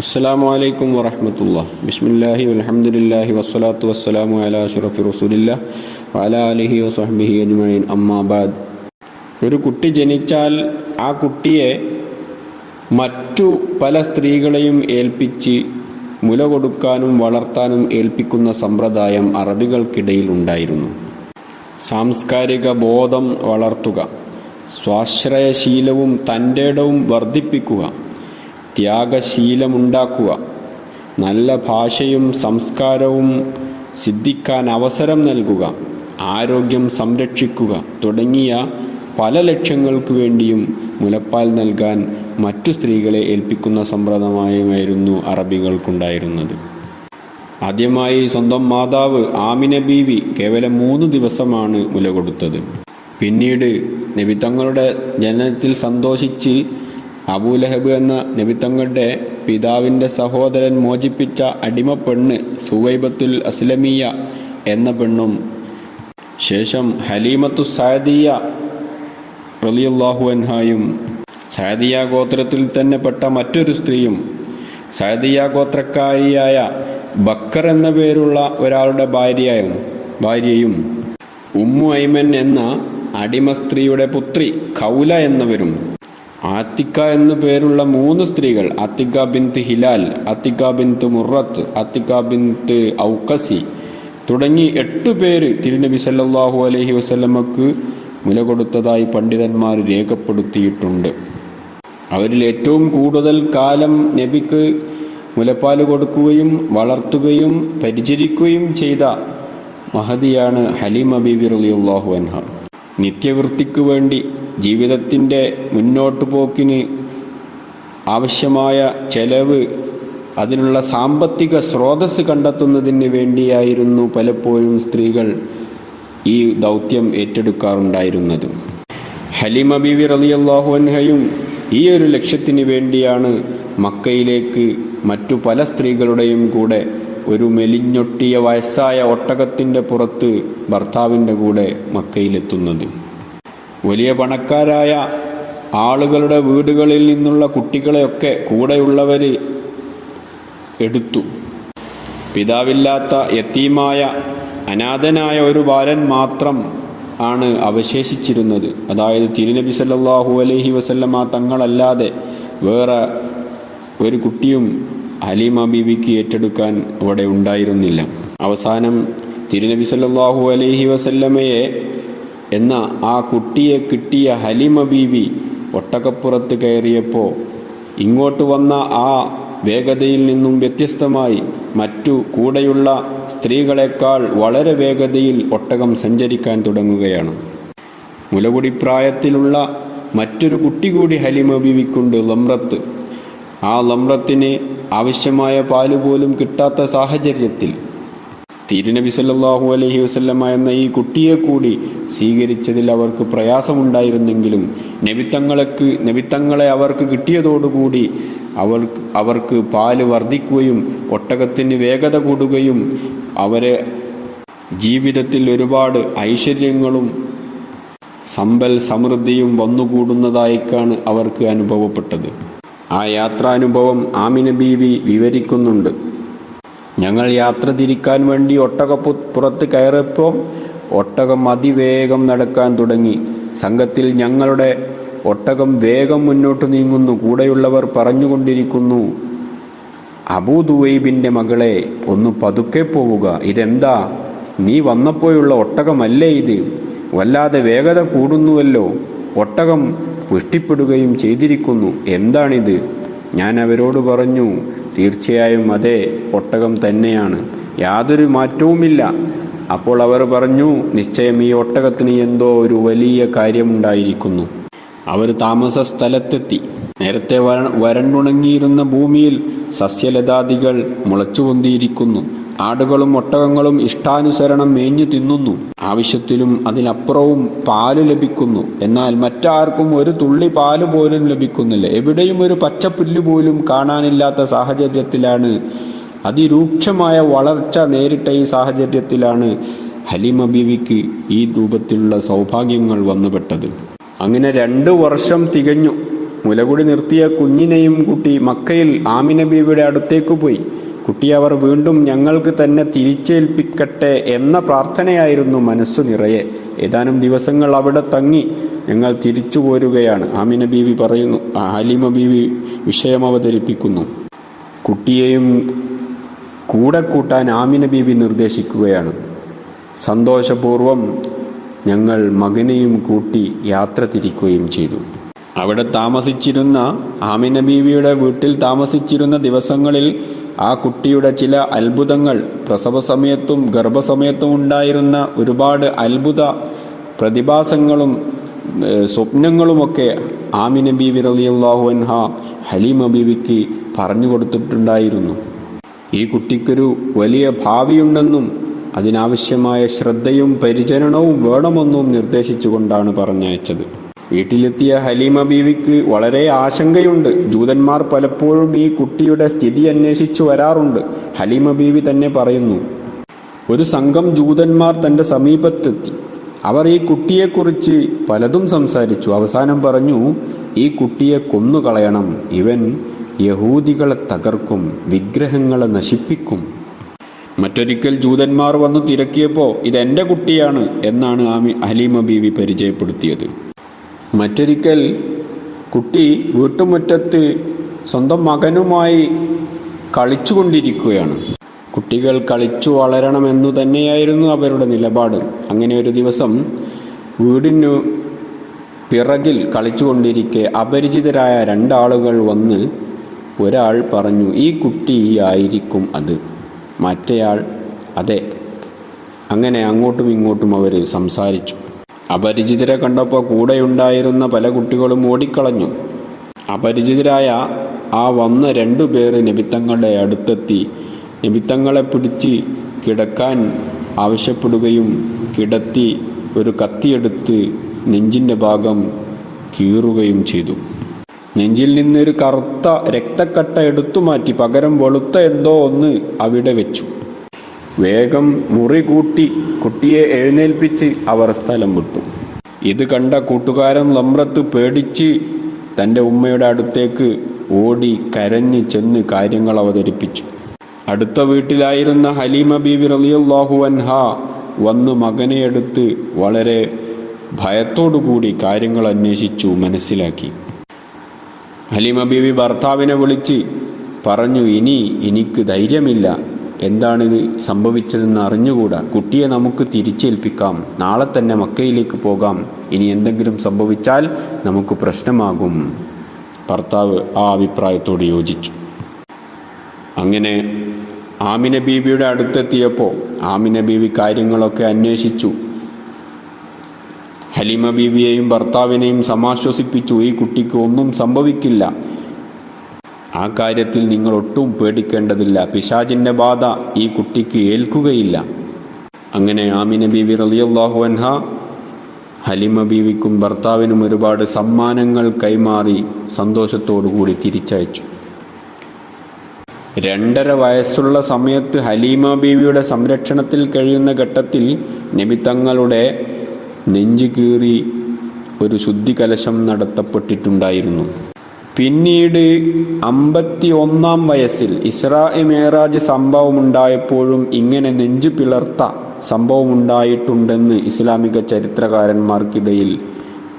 അസ്സലാമു അലൈക്കും വറഹ്മത്തുള്ളാഹി. ബിസ്മില്ലാഹി വൽഹംദുലില്ലാഹി വസ്സലാത്തു വസ്സലാമു അലാ അഷ്റഫി റസൂലില്ലാഹി വഅലാ ആലിഹി വസഹ്ബിഹി അജ്മഈൻ. അമ്മാ ബഅദ്. ഒരു കുട്ടി ജനിച്ചാൽ ആ കുട്ടിയെ മറ്റു പല സ്ത്രീകളെയും ഏൽപ്പിച്ച് മുല കൊടുക്കാനും വളർത്താനും ഏൽപ്പിക്കുന്ന സമ്പ്രദായം അറബികൾക്കിടയിൽ ഉണ്ടായിരുന്നു. സാംസ്കാരിക ബോധം വളർത്തുക, സ്വാശ്രയശീലവും തൻ്റെടവും വർദ്ധിപ്പിക്കുക, ത്യാഗശീലമുണ്ടാക്കുക, നല്ല ഭാഷയും സംസ്കാരവും സിദ്ധിക്കാൻ അവസരം നൽകുക, ആരോഗ്യം സംരക്ഷിക്കുക തുടങ്ങിയ പല ലക്ഷ്യങ്ങൾക്ക് വേണ്ടിയും മുലപ്പാൽ നൽകാൻ മറ്റു സ്ത്രീകളെ ഏൽപ്പിക്കുന്ന സമ്പ്രദായമായിരുന്നു അറബികൾക്കുണ്ടായിരുന്നത്. ആദ്യമായി സ്വന്തം മാതാവ് ആമിന ബീവി കേവലം 3 ദിവസമാണ് മുല കൊടുത്തത്. പിന്നീട് നബി തങ്ങളുടെ ജനനത്തിൽ സന്തോഷിച്ച് അബൂലഹബ് എന്ന നബി തങ്ങളുടെ പിതാവിൻ്റെ സഹോദരൻ മോചിപ്പിച്ച അടിമപ്പെണ്ണ് സുവൈബത്തുൽ അസ്ലമിയ എന്ന പെണ്ണും ശേഷം ഹലീമത്തു സഅദിയ റളിയല്ലാഹു അൻഹായും സഅദിയ ഗോത്രത്തിൽ തന്നെ പെട്ട മറ്റൊരു സ്ത്രീയും സഅദിയ ഗോത്രക്കാരിയായ ബക്കർ എന്ന പേരുള്ള ഒരാളുടെ ഭാര്യയും ഉമ്മു ഐമൻ എന്ന അടിമ സ്ത്രീയുടെ പുത്രി ഖൗല എന്നവരും ആത്തിക്ക എന്നു പേരുള്ള 3 സ്ത്രീകൾ, അത്തിക്ക ബിൻത്ത് ഹിലാൽ, അത്തിക്ക ബിൻത്ത് മുറത്ത്, അത്തിക്ക ബിൻത്ത് ഔക്കസി തുടങ്ങി 8 പേര് തിരുനബി സല്ലല്ലാഹു അലൈഹി വസല്ലമക്ക് മുല കൊടുത്തതായി പണ്ഡിതന്മാർ രേഖപ്പെടുത്തിയിട്ടുണ്ട്. അവരിൽ ഏറ്റവും കൂടുതൽ കാലം നബിക്ക് മുലപ്പാല് കൊടുക്കുകയും വളർത്തുകയും പരിചരിക്കുകയും ചെയ്ത മഹദിയാണ് ഹലീമ ബീവി റളിയല്ലാഹു അൻഹ. നിത്യവൃത്തിക്ക് വേണ്ടി ജീവിതത്തിൻ്റെ മുന്നോട്ടു പോക്കിന് ആവശ്യമായ ചെലവ്, അതിനുള്ള സാമ്പത്തിക സ്രോതസ് കണ്ടെത്തുന്നതിന് വേണ്ടിയായിരുന്നു പലപ്പോഴും സ്ത്രീകൾ ഈ ദൗത്യം ഏറ്റെടുക്കാറുണ്ടായിരുന്നത്. ഹലീമ ബീവി റളിയല്ലാഹു അൻഹയും ഈ ഒരു ലക്ഷ്യത്തിന് വേണ്ടിയാണ് മക്കയിലേക്ക് മറ്റു പല സ്ത്രീകളുടെയും കൂടെ ഒരു മെലിഞ്ഞൊട്ടിയ വയസ്സായ ഒട്ടകത്തിൻ്റെ പുറത്ത് ഭർത്താവിൻ്റെ കൂടെ മക്കയിലെത്തുന്നത്. വലിയ പണക്കാരായ ആളുകളുടെ വീടുകളിൽ നിന്നുള്ള കുട്ടികളെയൊക്കെ കൂടെയുള്ളവർ എടുത്തു. പിതാവില്ലാത്ത യതീമായ അനാഥനായ ഒരു ബാലൻ മാത്രം ആണ് അവശേഷിച്ചിരുന്നത്. അതായത് തിരുനബി സല്ലല്ലാഹു അലൈഹി വസല്ലമ തങ്ങളല്ലാതെ വേറെ ഒരു കുട്ടിയും ഹലീമ ബീവിക്ക് ഏറ്റെടുക്കാൻ അവിടെ ഉണ്ടായിരുന്നില്ല. അവസാനം തിരുനബി സല്ലല്ലാഹു അലൈഹി വസല്ലമയെ എന്ന ആ കുട്ടിയെ കിട്ടിയ ഹലീമ ബീവി ഒട്ടകപ്പുറത്ത് കയറിയപ്പോൾ ഇങ്ങോട്ട് വന്ന ആ വേഗതയിൽ നിന്നും വ്യത്യസ്തമായി മറ്റു കൂടെയുള്ള സ്ത്രീകളെക്കാൾ വളരെ വേഗതയിൽ ഒട്ടകം സഞ്ചരിക്കാൻ തുടങ്ങുകയാണ്. മുലകുടിപ്രായത്തിലുള്ള മറ്റൊരു കുട്ടി കൂടി ഹലീമ ബീവിക്കുണ്ട്, ലംറത്ത്. ആ ലംറത്തിന് ആവശ്യമായ പാല് പോലും കിട്ടാത്ത സാഹചര്യത്തിൽ തിരുനബി സല്ലല്ലാഹു അലൈഹി വസല്ലമ എന്ന ഈ കുട്ടിയെ കൂടി സ്വീകരിച്ചതിൽ അവർക്ക് പ്രയാസമുണ്ടായിരുന്നെങ്കിലും നബിത്തങ്ങളെ അവർക്ക് കിട്ടിയതോടുകൂടി അവർക്ക് പാല് വർദ്ധിക്കുകയും ഒട്ടകത്തിന് വേഗത കൂടുകയും അവരെ ജീവിതത്തിൽ ഒരുപാട് ഐശ്വര്യങ്ങളും സമ്പൽ സമൃദ്ധിയും വന്നുകൂടുന്നതായിക്കാണ് അവർക്ക് അനുഭവപ്പെട്ടത്. ആ യാത്രാനുഭവം ആമിന ബീവി വിവരിക്കുന്നുണ്ട്. ഞങ്ങൾ യാത്ര തിരിക്കാൻ വേണ്ടി ഒട്ടകപ്പുറത്ത് കയറിയപ്പോൾ ഒട്ടകം അതിവേഗം നടക്കാൻ തുടങ്ങി. സംഘത്തിൽ ഞങ്ങളുടെ ഒട്ടകം വേഗം മുന്നോട്ട് നീങ്ങുന്നു. കൂടെയുള്ളവർ പറഞ്ഞുകൊണ്ടിരിക്കുന്നു, അബൂ ദുവൈബിൻ്റെ മകളെ, ഒന്ന് പതുക്കെ പോവുക. ഇതെന്താ, നീ വന്നപ്പോഴുള്ള ഒട്ടകമല്ലേ ഇത്? വല്ലാതെ വേഗത കൂടുന്നുവല്ലോ. ഒട്ടകം പുഷ്ടിപ്പെടുകയും ചെയ്തിരിക്കുന്നു. എന്താണിത്? ഞാൻ അവരോട് പറഞ്ഞു, തീർച്ചയായും അതെ, ഒട്ടകം തന്നെയാണ്, യാതൊരു മാറ്റവുമില്ല. അപ്പോൾ അവർ പറഞ്ഞു, നിശ്ചയം ഈ ഒട്ടകത്തിന് എന്തോ ഒരു വലിയ കാര്യമുണ്ടായിരിക്കുന്നു. അവർ താമസ സ്ഥലത്തെത്തി. നേരത്തെ വരണ്ടുണങ്ങിയിരുന്ന ഭൂമിയിൽ സസ്യലതാദികൾ മുളച്ചുപൊന്തിയിരിക്കുന്നു. ആടുകളും ഒട്ടകങ്ങളും ഇഷ്ടാനുസരണം മേഞ്ഞു തിന്നുന്നു. ആവശ്യത്തിലും അതിനപ്പുറവും പാല് ലഭിക്കുന്നു. എന്നാൽ മറ്റാർക്കും ഒരു തുള്ളി പാല് പോലും ലഭിക്കുന്നില്ല. എവിടെയും ഒരു പച്ചപ്പുല്ല് പോലും കാണാനില്ലാത്ത സാഹചര്യത്തിലാണ്, അതിരൂക്ഷമായ വളർച്ച നേരിട്ട ഈ സാഹചര്യത്തിലാണ് ഹലീമ ബീവിക്ക് ഈ രൂപത്തിലുള്ള സൗഭാഗ്യങ്ങൾ വന്നുപെട്ടത്. അങ്ങനെ 2 വർഷം തികഞ്ഞു. മുലകുടി നിർത്തിയ കുഞ്ഞിനെയും കൂട്ടി മക്കയിൽ ആമിന ബീവിയുടെ അടുത്തേക്ക് പോയി. കുട്ടിയെ അവർ വീണ്ടും ഞങ്ങൾക്ക് തന്നെ തിരിച്ചേൽപ്പിക്കട്ടെ എന്ന പ്രാർത്ഥനയായിരുന്നു മനസ്സു നിറയെ. ഏതാനും ദിവസങ്ങൾ അവിടെ തങ്ങി ഞങ്ങൾ തിരിച്ചു പോരുകയാണ്. ആമിന ബീവി പറയുന്നു. ഹലീമ ബീവി വിഷയം അവതരിപ്പിക്കുന്നു. കുട്ടിയെയും കൂടെ കൂട്ടാൻ ആമിന ബീവി നിർദ്ദേശിക്കുകയാണ്. സന്തോഷപൂർവം ഞങ്ങൾ മകനെയും കൂട്ടി യാത്ര തിരിക്കുകയും ചെയ്തു. അവിടെ താമസിച്ചിരുന്ന ആമിന ബീവിയുടെ വീട്ടിൽ താമസിച്ചിരുന്ന ദിവസങ്ങളിൽ ആ കുട്ടിയുടെ ചില അത്ഭുതങ്ങൾ, പ്രസവ സമയത്തും ഗർഭസമയത്തും ഉണ്ടായിരുന്ന ഒരുപാട് അത്ഭുത പ്രതിഭാസങ്ങളും സ്വപ്നങ്ങളുമൊക്കെ ആമിന ബീവി റളിയല്ലാഹു അൻഹ ഹലീമ ബീവിക്ക് പറഞ്ഞു കൊടുത്തിട്ടുണ്ടായിരുന്നു. ഈ കുട്ടിക്കൊരു വലിയ ഭാവിയുണ്ടെന്നും അതിനാവശ്യമായ ശ്രദ്ധയും പരിചരണവും വേണമെന്നും നിർദ്ദേശിച്ചുകൊണ്ടാണ് പറഞ്ഞയച്ചത്. വീട്ടിലെത്തിയ ഹലീമ ബീവിക്ക് വളരെ ആശങ്കയുണ്ട്. ജൂതന്മാർ പലപ്പോഴും ഈ കുട്ടിയുടെ സ്ഥിതി അന്വേഷിച്ചു വരാറുണ്ട്. ഹലീമ ബീവി തന്നെ പറയുന്നു, ഒരു സംഘം ജൂതന്മാർ തൻ്റെ സമീപത്തെത്തി. അവർ ഈ കുട്ടിയെക്കുറിച്ച് പലതും സംസാരിച്ചു. അവസാനം പറഞ്ഞു, ഈ കുട്ടിയെ കൊന്നുകളയണം, ഇവൻ യഹൂദികളെ തകർക്കും, വിഗ്രഹങ്ങളെ നശിപ്പിക്കും. മറ്റൊരിക്കൽ ജൂതന്മാർ വന്നു തിരക്കിയപ്പോൾ ഇതെൻ്റെ കുട്ടിയാണ് എന്നാണ് ഹലീമ ബീവി പരിചയപ്പെടുത്തിയത്. മറ്റൊരിക്കൽ കുട്ടി വീട്ടുമുറ്റത്ത് സ്വന്തം മകനുമായി കളിച്ചുകൊണ്ടിരിക്കുകയാണ്. കുട്ടികൾ കളിച്ചു വളരണമെന്നു തന്നെയായിരുന്നു അവരുടെ നിലപാട്. അങ്ങനെ ഒരു ദിവസം വീടിനു പിറകിൽ കളിച്ചുകൊണ്ടിരിക്കെ അപരിചിതരായ രണ്ടാളുകൾ വന്ന് ഒരാൾ പറഞ്ഞു, ഈ കുട്ടിയായിരിക്കും അത്. മറ്റേയാൾ അതെ. അങ്ങനെ അങ്ങോട്ടും ഇങ്ങോട്ടും അവർ സംസാരിച്ചു. അപരിചിതരെ കണ്ടപ്പോൾ കൂടെയുണ്ടായിരുന്ന പല കുട്ടികളും ഓടിക്കളഞ്ഞു. അപരിചിതരായ ആ വന്ന 2 പേർ നബിത്തങ്ങളുടെ അടുത്തെത്തി നബിത്തങ്ങളെ പിടിച്ച് കിടക്കാൻ ആവശ്യപ്പെടുകയും കിടത്തി ഒരു കത്തിയെടുത്ത് നെഞ്ചിൻ്റെ ഭാഗം കീറുകയും ചെയ്തു. നെഞ്ചിൽ നിന്നൊരു കറുത്ത രക്തക്കട്ട എടുത്തു മാറ്റി പകരം വെളുത്ത എന്തോ ഒന്ന് അവിടെ വെച്ചു. വേഗം മുറി കൂട്ടി കുട്ടിയെ എഴുന്നേൽപ്പിച്ച് അവർ സ്ഥലം വിട്ടു. ഇത് കണ്ട കൂട്ടുകാരൻ ലംറത്ത് പേടിച്ച് തൻ്റെ ഉമ്മയുടെ അടുത്തേക്ക് ഓടി കരഞ്ഞ് ചെന്ന് കാര്യങ്ങൾ അവതരിപ്പിച്ചു. അടുത്ത വീട്ടിലായിരുന്ന ഹലീമ ബീവി റളിയല്ലാഹു അൻഹ വന്ന് മകനെ എടുത്ത് വളരെ ഭയത്തോടുകൂടി കാര്യങ്ങൾ അന്വേഷിച്ചു മനസ്സിലാക്കി. ഹലീമ ബീവി ഭർത്താവിനെ വിളിച്ച് പറഞ്ഞു, എനിക്ക് ധൈര്യമില്ല, എന്താണിത് സംഭവിച്ചതെന്ന് അറിഞ്ഞുകൂടാ. കുട്ടിയെ നമുക്ക് തിരിച്ചേൽപ്പിക്കാം, നാളെ തന്നെ മക്കയിലേക്ക് പോകാം, ഇനി എന്തെങ്കിലും സംഭവിച്ചാൽ നമുക്ക് പ്രശ്നമാകും. ഭർത്താവ് ആ അഭിപ്രായത്തോട് യോജിച്ചു. അങ്ങനെ ആമിന ബീവിയുടെ അടുത്തെത്തിയപ്പോൾ ആമിന ബീവി കാര്യങ്ങളൊക്കെ അന്വേഷിച്ചു. ഹലീമ ബീവിയെയും ഭർത്താവിനെയും സമാശ്വസിപ്പിച്ചു. ഈ കുട്ടിക്ക് ഒന്നും സംഭവിക്കില്ല, ആ കാര്യത്തിൽ നിങ്ങൾ ഒട്ടും പേടിക്കേണ്ടതില്ല, പിശാചിൻ്റെ ബാധ ഈ കുട്ടിക്ക് ഏൽക്കുകയില്ല. അങ്ങനെ ആമിന ബീവി റളിയല്ലാഹു അൻഹ ഹലീമ ബീവിക്കും ഭർത്താവിനും ഒരുപാട് സമ്മാനങ്ങൾ കൈമാറി സന്തോഷത്തോടുകൂടി തിരിച്ചയച്ചു. 2.5 വയസ്സുള്ള സമയത്ത് ഹലീമ ബീവിയുടെ സംരക്ഷണത്തിൽ കഴിയുന്ന ഘട്ടത്തിൽ നബി തങ്ങളുടെ നെഞ്ചു കീറി ഒരു ശുദ്ധി കലശം നടത്തപ്പെട്ടിട്ടുണ്ടായിരുന്നു. പിന്നീട് 51-ാം വയസ്സിൽ ഇസ്രാ മേറാജ് സംഭവമുണ്ടായപ്പോഴും ഇങ്ങനെ നെഞ്ചു പിളർത്ത സംഭവമുണ്ടായിട്ടുണ്ടെന്ന് ഇസ്ലാമിക ചരിത്രകാരന്മാർക്കിടയിൽ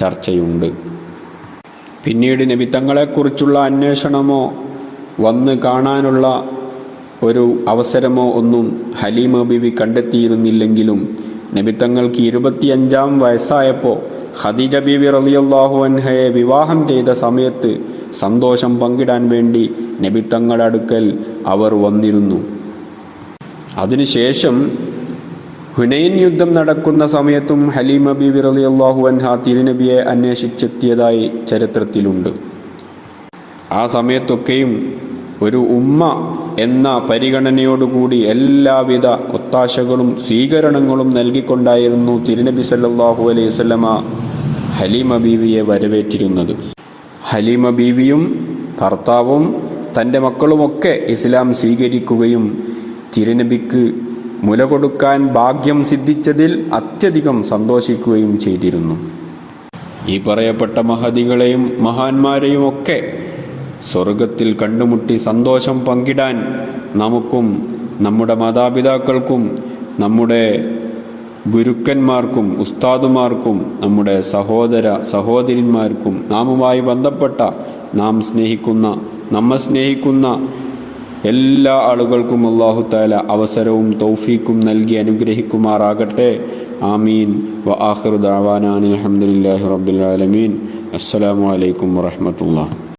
ചർച്ചയുണ്ട്. പിന്നീട് നബി തങ്ങളെക്കുറിച്ചുള്ള അന്വേഷണമോ വന്ന് കാണാനുള്ള ഒരു അവസരമോ ഒന്നും ഹലീമ ബീവി കണ്ടെത്തിയിരുന്നില്ലെങ്കിലും നബി തങ്ങൾക്ക് 25-ാം വയസ്സായപ്പോൾ ഖദീജ ബീവി റളിയല്ലാഹു അൻഹയെ വിവാഹം ചെയ്ത സമയത്ത് സന്തോഷം പങ്കിടാൻ വേണ്ടി നബി തങ്ങളുടെ അടുക്കൽ അവർ വന്നിരുന്നു. അതിനുശേഷം ഹുനൈൻ യുദ്ധം നടക്കുന്ന സമയത്തും ഹലീമ ബീവി റളിയല്ലാഹു അൻഹ തിരുനബിയെ അന്വേഷിച്ചെത്തിയതായി ചരിത്രത്തിലുണ്ട്. ആ സമയത്തൊക്കെയും ഒരു ഉമ്മ എന്ന പരിഗണനയോടുകൂടി എല്ലാവിധ ഒത്താശകളും സ്വീകരണങ്ങളും നൽകിക്കൊണ്ടായിരുന്നു തിരുനബി സല്ലല്ലാഹു അലൈഹി വസല്ലമ ഹലീമ ബീവിയെ വരവേറ്റിരുന്നത്. ഹലീമ ബീവിയും ഭർത്താവും തൻ്റെ മക്കളുമൊക്കെ ഇസ്ലാം സ്വീകരിക്കുകയും തിരുനബിക്ക് മുല കൊടുക്കാൻ ഭാഗ്യം സിദ്ധിച്ചതിൽ അത്യധികം സന്തോഷിക്കുകയും ചെയ്തിരുന്നു. ഈ പറയപ്പെട്ട മഹദികളെയും മഹാന്മാരെയും ഒക്കെ സ്വർഗത്തിൽ കണ്ടുമുട്ടി സന്തോഷം പങ്കിടാൻ നമുക്കും നമ്മുടെ മാതാപിതാക്കൾക്കും നമ്മുടെ ഗുരുക്കന്മാർക്കും ഉസ്താദുമാർക്കും നമ്മുടെ സഹോദര സഹോദരിന്മാർക്കും നാമുമായി ബന്ധപ്പെട്ട നമ്മെ സ്നേഹിക്കുന്ന എല്ലാ ആളുകൾക്കും അല്ലാഹു തആല അവസരവും തൗഫീക്കും നൽകി അനുഗ്രഹിക്കുമാറാകട്ടെ. ആമീൻ. വ ആഖിറു ദഅവാനാ അൽഹംദുലില്ലാഹി റബ്ബിൽ ആലമീൻ. അസ്സലാമു അലൈക്കും വറഹ്മത്തുള്ളാഹി.